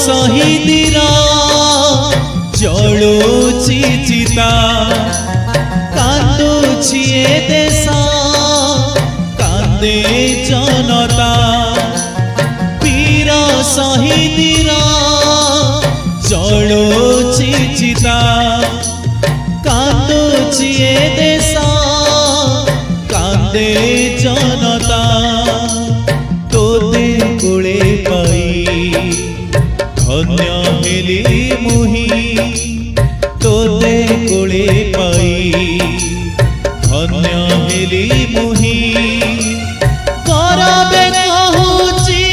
शहीदीरा जलुची चिता कांदुची ए देश कांदे जनता वीर शहीदीरा जलुची चिता कांदुची ए देश कांदे जनता तोते कोले पाई धन्य हेली मुही तोते कोले पाई धन्य हेली मुही करबे कहूची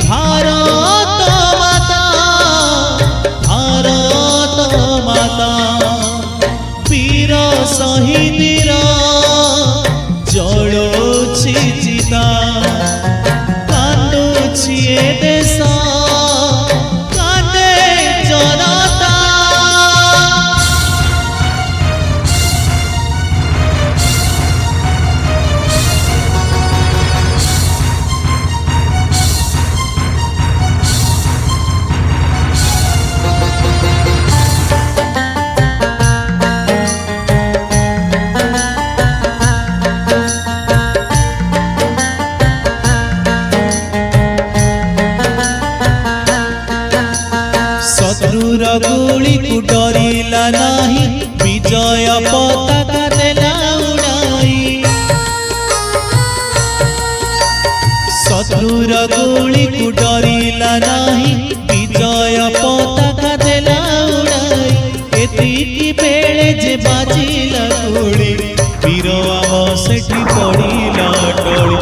भारत माता वीर शहीदीरा जलुची चिता कांदुची ए देश कांदे जनता। शत्रुर गोली को डरिला नहीं विजय पताका देला उड़ाई शत्रुर गोली को डरिला नहीं विजय पताका देला उड़ाई एतिकी बेले जे बाजिला गोली वीर आम सेठी पड़िला टोली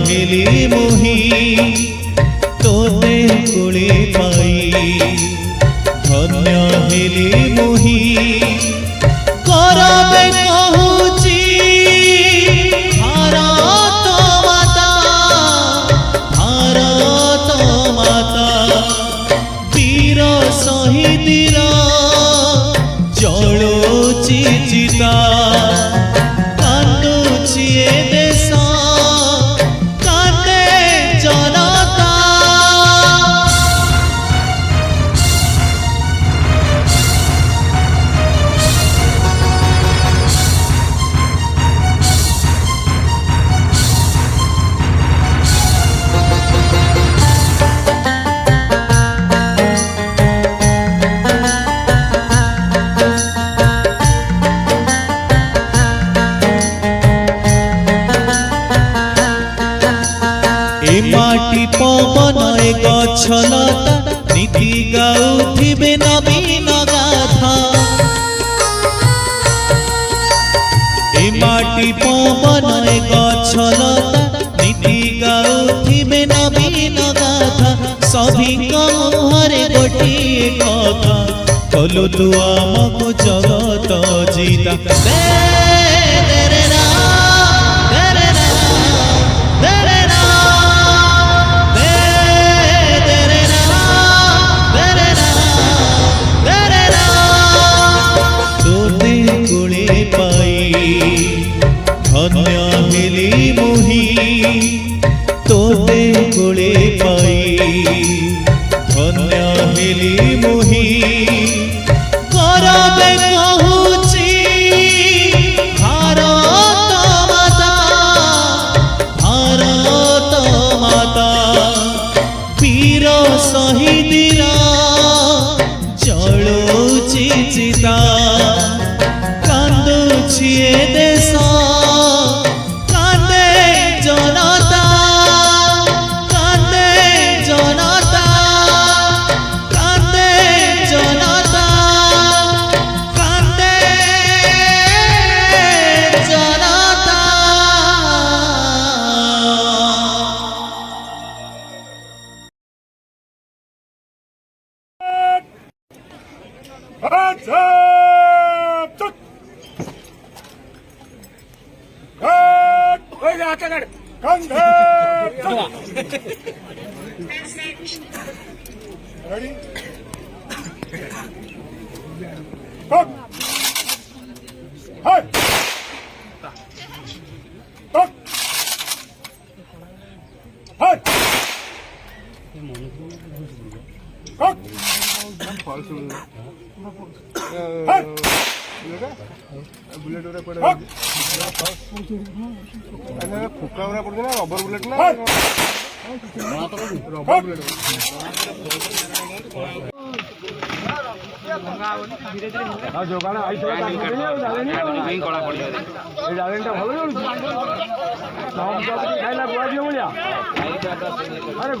हेली मुही तोते कोले पाई धन्य हेली मुही करबे कहूची भारत माता वीर शहीदीरा जलुची चिता कांदुची ए देश ए माटी पवन ए गछलता नीति गाउथिबे नवीन गाथा ए माटी पवन ए गछलता नीति गाउथिबे नवीन गाथा सभी मुहरे गोटिए कथा कलु तू आमको जगत जीता धन्य हेली मुही तोते कोले पाई धन्य हेली मुही करबे कहूची भारत माता वीर शहीदीरा जलुची चिता कांदुची ए देश कंधे रेडी कट हाय कट हाय कट हाय बुलेट उरा पड़े अरे फुका उरा पड़ गया रबर बुलेट ना रबर बुलेट जोगाड़ आई जालेटा भल खाइला गुआ दियो अरे